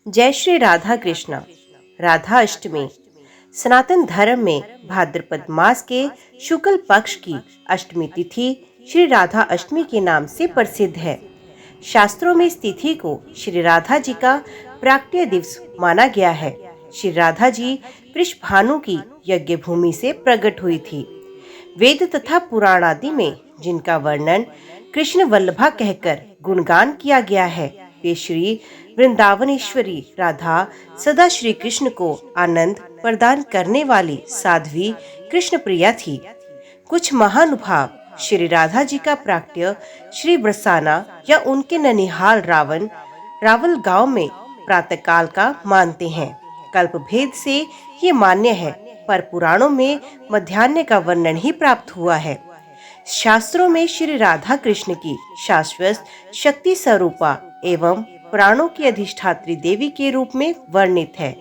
जय श्री राधा कृष्ण। राधा अष्टमी सनातन धर्म में भाद्रपद मास के शुक्ल पक्ष की अष्टमी तिथि श्री राधा अष्टमी के नाम से प्रसिद्ध है। शास्त्रों में इस तिथि को श्री राधा जी का प्राकट्य दिवस माना गया है। श्री राधा जी वृषभानु की यज्ञ भूमि से प्रकट हुई थी। वेद तथा पुराण आदि में जिनका वर्णन कृष्ण वल्लभा कहकर गुणगान किया गया है, वे श्री वृंदावनेश्वरी राधा सदा श्री कृष्ण को आनंद प्रदान करने वाली साध्वी कृष्ण प्रिया थी। कुछ महानुभाव श्री राधा जी का प्राकट्य श्री बरसाना या उनके ननिहाल रावल गांव में प्रातःकाल का मानते हैं। कल्प भेद से ये मान्य है, पर पुराणों में मध्याह्न का वर्णन ही प्राप्त हुआ है। शास्त्रों में श्री राधा कृष्ण की शाश्वत शक्ति स्वरूपा एवं प्राणों की अधिष्ठात्री देवी के रूप में वर्णित है।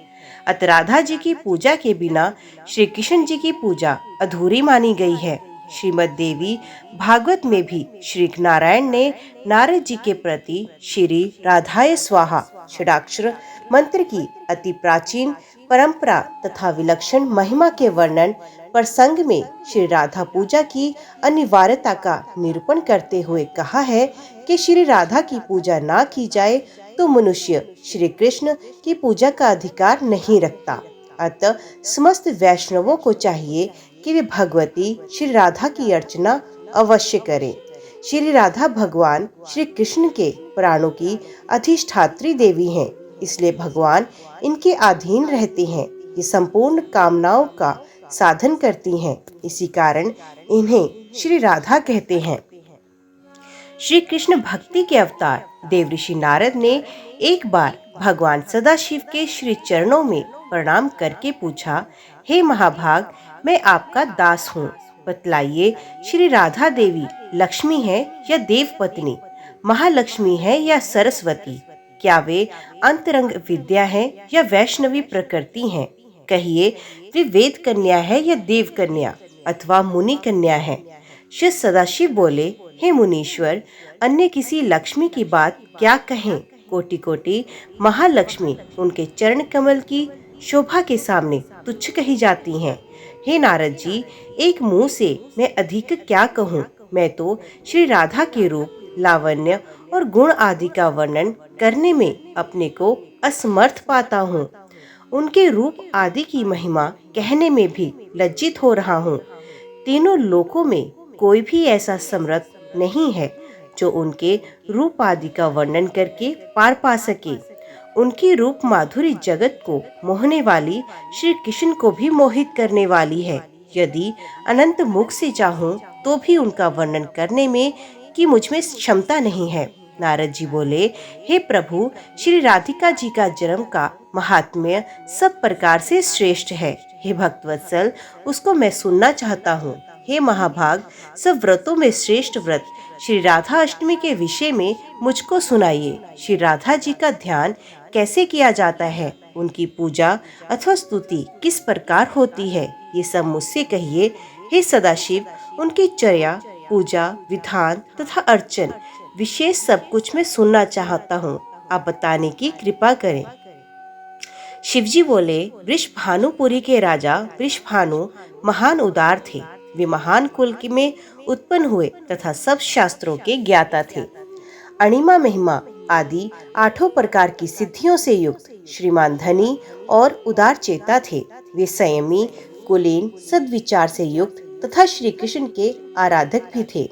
अतः राधा जी की पूजा के बिना श्री कृष्ण जी की पूजा अधूरी मानी गई है। श्रीमद् देवी भागवत में भी श्री नारायण ने नारद जी के प्रति श्री राधाय स्वाहा षडाक्षर मंत्र की अति प्राचीन परंपरा तथा विलक्षण महिमा के वर्णन प्रसंग में श्री राधा पूजा की अनिवार्यता का निरूपण करते हुए कहा है कि श्री राधा की पूजा ना की जाए तो मनुष्य श्री कृष्ण की पूजा का अधिकार नहीं रखता। अतः समस्त वैष्णवों को चाहिए कि वे भगवती श्री राधा की अर्चना अवश्य करें। श्री राधा भगवान श्री कृष्ण के प्राणों की अधिष्ठात्री देवी हैं, इसलिए भगवान इनके अधीन रहते हैं। ये संपूर्ण कामनाओं का साधन करती हैं, इसी कारण इन्हें श्री राधा कहते हैं। श्री कृष्ण भक्ति के अवतार देवऋषि नारद ने एक बार भगवान सदाशिव के श्री चरणों में प्रणाम करके पूछा, हे महाभाग, मैं आपका दास हूँ, बतलाइए श्री राधा देवी लक्ष्मी है या देव पत्नी, महालक्ष्मी है या सरस्वती? क्या वे अंतरंग विद्या है या वैष्णवी प्रकृति हैं? कहिए, वे वेद कन्या है या देव कन्या अथवा मुनि कन्या है? श्री सदाशिव बोले, हे मुनीश्वर, अन्य किसी लक्ष्मी की बात क्या कहें? कोटि कोटि महालक्ष्मी उनके चरण कमल की शोभा के सामने तुच्छ कही जाती हैं। हे नारद जी, एक मुंह से मैं अधिक क्या कहूँ? मैं तो श्री राधा के रूप, लावण्य और गुण आदि का वर्णन करने में अपने को असमर्थ पाता हूँ। उनके रूप आदि की महिमा कहने में भी लज्जित हो रहा हूँ। तीनों लोकों में कोई भी ऐसा समर्थ नहीं है जो उनके रूप आदि का वर्णन करके पार पा सके। उनकी रूप माधुरी जगत को मोहने वाली श्री कृष्ण को भी मोहित करने वाली है। यदि अनंत मुख से चाहूं तो भी उनका वर्णन करने में कि मुझ में क्षमता नहीं है। नारद जी बोले, हे प्रभु, श्री राधिका जी का जन्म का महात्म्य सब प्रकार से श्रेष्ठ है। हे भक्तवत्सल, उसको मैं सुनना चाहता हूँ। हे महाभाग, सब व्रतों में श्रेष्ठ व्रत श्री राधा अष्टमी के विषय में मुझको सुनाइए। श्री राधा जी का ध्यान कैसे किया जाता है? उनकी पूजा अथवा स्तुति किस प्रकार होती है? ये सब मुझसे कहिए। हे सदाशिव, उनकी चर्या, पूजा, विधान तथा अर्चन विशेष सब कुछ मैं सुनना चाहता हूँ। आप बताने की कृपा करें। शिवजी बोले, वृषभानुपुरी के राजा वृषभानु महान उदार थे। वे महान कुल में उत्पन्न हुए तथा सब शास्त्रों के ज्ञाता थे। अणिमा महिमा आदि 8 प्रकार की सिद्धियों से युक्त श्रीमान धनी और उदार चेता थे। वे संयमी, कुलीन, सद्विचार से युक्त तथा श्री कृष्ण के आराधक भी थे।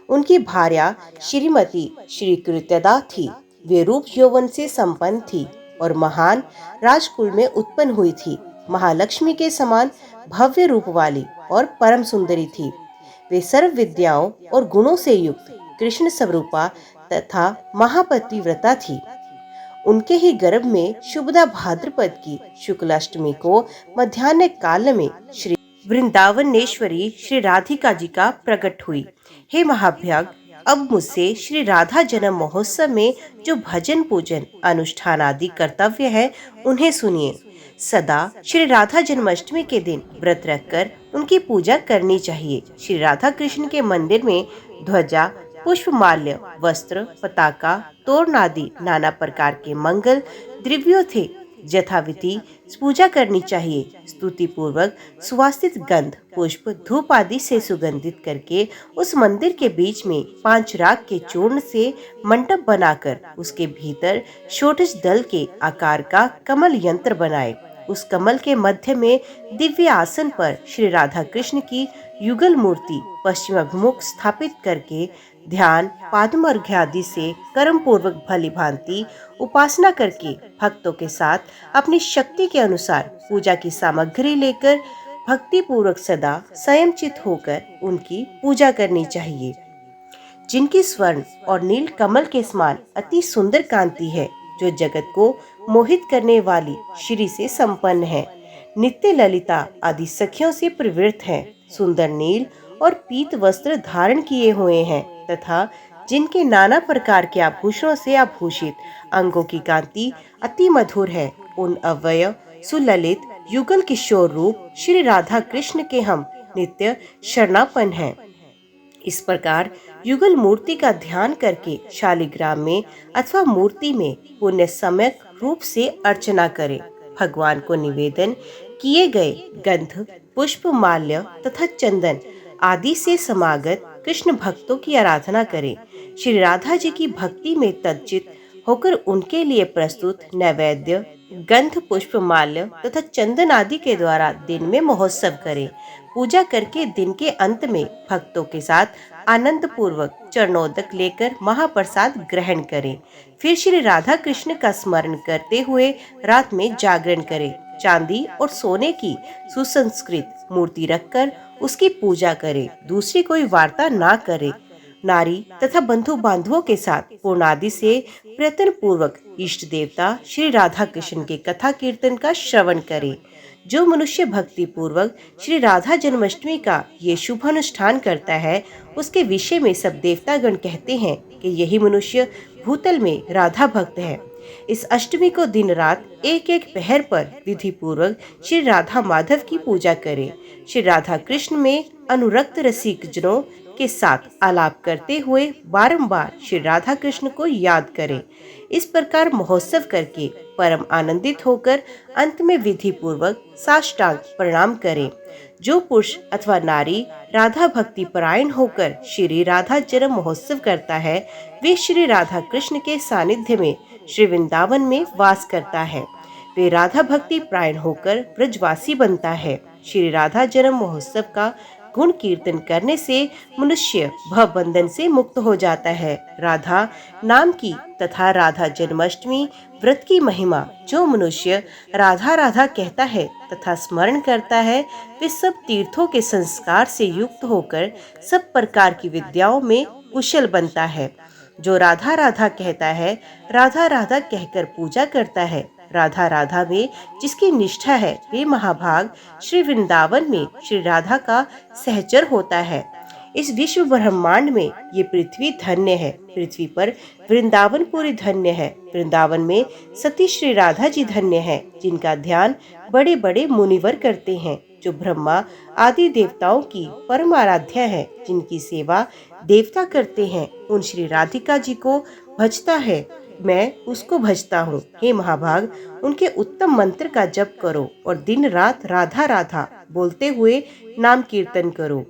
उनकी भार्या श्रीमती श्री कृत्यदा थी। वे रूप यौवन से संपन्न थी और महान राजकुल में उत्पन्न हुई थी। महालक्ष्मी के समान भव्य रूप वाली और परम सुंदरी थी। वे सर्व विद्याओं और गुणों से युक्त कृष्ण स्वरूपा तथा महापतिव्रता थी। उनके ही गर्भ में शुभदा भाद्रपद की शुक्लाष्टमी को मध्याह्न काल में श्री वृंदावनेश्वरी श्री राधिका जी का प्रकट हुई। हे महाभाग, अब मुझसे श्री राधा जन्म महोत्सव में जो भजन पूजन अनुष्ठान आदि कर्तव्य है उन्हें सुनिए। सदा श्री राधा जन्माष्टमी के दिन व्रत रखकर उनकी पूजा करनी चाहिए। श्री राधा कृष्ण के मंदिर में ध्वजा पुष्पमाल्य, वस्त्र, पताका, तोरण आदि नाना प्रकार के मंगल द्रव्यों थे। यथाविधि पूजा करनी चाहिए। स्तुति पूर्वक सुवासित गंध, पुष्प, धूप आदि से सुगंधित करके उस मंदिर के बीच में 5 राख के चूर्ण से मंडप बनाकर उसके भीतर षोडश दल के आकार का कमल यंत्र बनाए। उस कमल के मध्य में दिव्य आसन पर श्री राधा कृष्ण की युगल मूर्ति पश्चिम अभिमुख स्थापित करके ध्यान, पाद्म अर्घ्य आदि से कर्म पूर्वक भली भांति उपासना करके भक्तों के साथ अपनी शक्ति के अनुसार पूजा की सामग्री लेकर भक्ति पूर्वक सदा संयमचित होकर उनकी पूजा करनी चाहिए। जिनकी स्वर्ण और नील कमल के समान अति सुंदर कांति है, जो जगत को मोहित करने वाली श्री से संपन्न है, नित्य ललिता आदि सखियों से प्रवृत्त है, सुंदर नील और पीत वस्त्र धारण किए हुए हैं तथा जिनके नाना प्रकार के आभूषणों से आभूषित अंगों की कांति अति मधुर है, उन अव्यय सुललित युगल किशोर रूप श्री राधा कृष्ण के हम नित्य शरणापन्न हैं। इस प्रकार युगल मूर्ति का ध्यान करके शालिग्राम में अथवा मूर्ति में पुण्य सम्यक रूप से अर्चना करें। भगवान को निवेदन किए गए गंध, पुष्प, माल्य तथा चंदन आदि से समागत कृष्ण भक्तों की आराधना करें। श्री राधा जी की भक्ति में तज्जित होकर उनके लिए प्रस्तुत नैवेद्य, गंध, पुष्प, माल्य तथा चंदन आदि के द्वारा दिन में महोत्सव करें। पूजा करके दिन के अंत में भक्तों के साथ आनंद पूर्वक चरणोदक लेकर महाप्रसाद ग्रहण करें। फिर श्री राधा कृष्ण का स्मरण करते हुए रात में जागरण करें। चांदी और सोने की सुसंस्कृत मूर्ति रखकर उसकी पूजा करें। दूसरी कोई वार्ता ना करे। नारी तथा बंधु बांधवों के साथ पूर्णादि से प्रयत्न पूर्वक इष्ट देवता श्री राधा कृष्ण के कथा कीर्तन का श्रवण करे। जो मनुष्य भक्ति पूर्वक श्री राधा जन्माष्टमी का ये शुभ अनुष्ठान करता है, उसके विषय में सब देवतागण कहते हैं कि यही मनुष्य भूतल में राधा भक्त है। इस अष्टमी को दिन रात एक एक पहर पर विधि पूर्वक श्री राधा माधव की पूजा करें। श्री राधा कृष्ण में अनुरक्त रसिक जनों के साथ आलाप करते हुए बारंबार श्री राधा कृष्ण को याद करें। इस प्रकार महोत्सव करके परम आनंदित होकर अंत में विधि पूर्वक साष्टांग प्रणाम करें। जो पुरुष अथवा नारी राधा भक्ति परायण होकर श्री राधा जन्म महोत्सव करता है, वे श्री राधा कृष्ण के सानिध्य में श्री वृंदावन में वास करता है। वे राधा भक्ति परायण होकर ब्रजवासी बनता है। श्री राधा जन्म महोत्सव का गुण कीर्तन करने से मनुष्य भव बंधन से मुक्त हो जाता है। राधा नाम की तथा राधा जन्माष्टमी व्रत की महिमा, जो मनुष्य राधा राधा कहता है तथा स्मरण करता है, वे सब तीर्थों के संस्कार से युक्त होकर सब प्रकार की विद्याओं में कुशल बनता है। जो राधा राधा कहता है, राधा राधा कहकर पूजा करता है, राधा राधा में जिसकी निष्ठा है, वे महाभाग श्री वृंदावन में श्री राधा का सहचर होता है। इस विश्व ब्रह्मांड में ये पृथ्वी धन्य है। पृथ्वी पर वृंदावन पूरी धन्य है। वृंदावन में सती श्री राधा जी धन्य है, जिनका ध्यान बड़े बड़े मुनिवर करते हैं। जो ब्रह्मा आदि देवताओं की परम आराध्या है, जिनकी सेवा देवता करते हैं, उन श्री राधिका जी को भजता है, मैं उसको भजता हूँ। हे महाभाग, उनके उत्तम मंत्र का जप करो और दिन रात राधा राधा बोलते हुए नाम कीर्तन करो।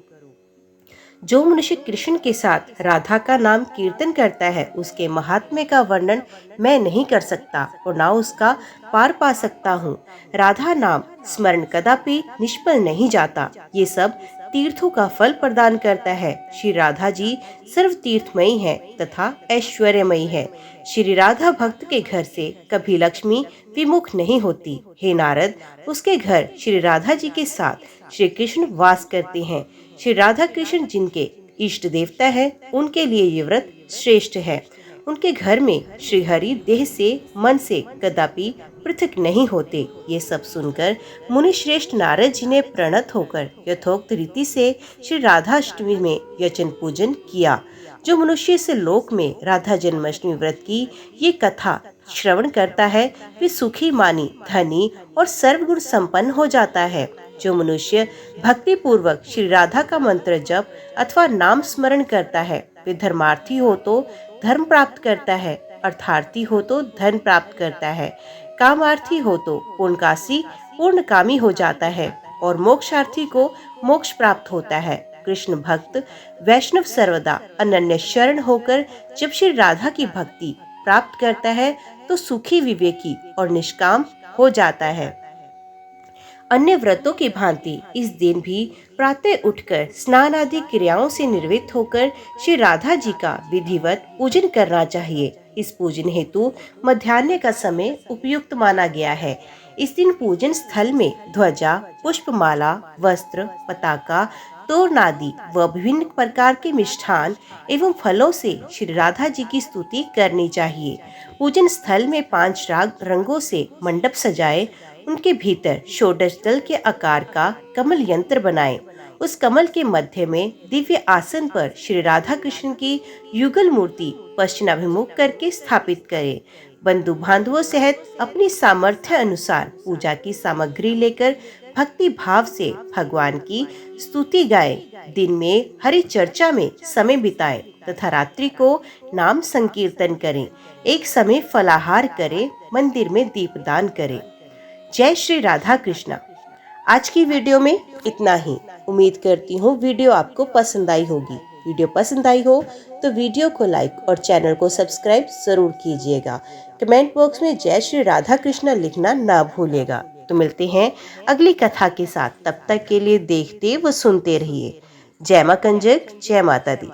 जो मनुष्य कृष्ण के साथ राधा का नाम कीर्तन करता है, उसके महात्म्य का वर्णन मैं नहीं कर सकता और ना उसका पार पा सकता हूँ। राधा नाम स्मरण कदापि निष्फल नहीं जाता। ये सब तीर्थों का फल प्रदान करता है। श्री राधा जी सर्व तीर्थमयी है तथा ऐश्वर्यमयी है। श्री राधा भक्त के घर से कभी लक्ष्मी विमुख नहीं होती। हे नारद, उसके घर श्री राधा जी के साथ श्री कृष्ण वास करते हैं। श्री राधा कृष्ण जिनके इष्ट देवता है, उनके लिए ये व्रत श्रेष्ठ है। उनके घर में श्री हरि देह से मन से कदापि पृथक नहीं होते। ये सब सुनकर मुनि श्रेष्ठ नारद जी ने प्रणत होकर यथोक्त रीति से श्री राधा अष्टमी में यचन पूजन किया। जो मनुष्य इस लोक में राधा जन्माष्टमी व्रत की ये कथा श्रवण करता है, वे सुखी मानी, धनी और सर्वगुण संपन्न हो जाता है। जो मनुष्य भक्ति पूर्वक श्री राधा का मंत्र जप अथवा नाम स्मरण करता है, वे धर्मार्थी हो तो धर्म प्राप्त करता है, अर्थार्थी हो तो धन प्राप्त करता है, कामार्थी हो तो पूर्णकासी पूर्णकामी हो जाता है और मोक्षार्थी को मोक्ष प्राप्त होता है। कृष्ण भक्त वैष्णव सर्वदा अनन्य शरण होकर जब श्री राधा की भक्ति प्राप्त करता है तो सुखी, विवेकी और निष्काम हो जाता है। अन्य व्रतों की भांति इस दिन भी प्रातः उठकर स्नान आदि क्रियाओं से निर्वृत्त होकर श्री राधा जी का विधिवत पूजन करना चाहिए। इस पूजन हेतु मध्याह्न का समय उपयुक्त माना गया है। इस दिन पूजन स्थल में ध्वजा, पुष्पमाला, वस्त्र, पताका, तोरण आदि व विभिन्न प्रकार के मिष्ठान एवं फलों से श्री राधा जी की स्तुति करनी चाहिए। पूजन स्थल में 5 रंगों से मंडप सजाए, उनके भीतर षोडश दल के आकार का कमल यंत्र बनाएं। उस कमल के मध्य में दिव्य आसन पर श्री राधा कृष्ण की युगल मूर्ति पश्चिमाभिमुख करके स्थापित करें। बंधु बांधवों सहित अपनी सामर्थ्य अनुसार पूजा की सामग्री लेकर भक्ति भाव से भगवान की स्तुति गाएं। दिन में हरि चर्चा में समय बिताएं तथा रात्रि को नाम संकीर्तन करें। एक समय फलाहार करें, मंदिर में दीपदान करें। जय श्री राधा कृष्णा। आज की वीडियो में इतना ही। उम्मीद करती हूँ वीडियो आपको पसंद आई होगी। वीडियो पसंद आई हो तो वीडियो को लाइक और चैनल को सब्सक्राइब जरूर कीजिएगा। कमेंट बॉक्स में जय श्री राधा कृष्णा लिखना ना भूलिएगा। तो मिलते हैं अगली कथा के साथ। तब तक के लिए देखते व सुनते रहिए। जय मां कंजक, जय माता दी।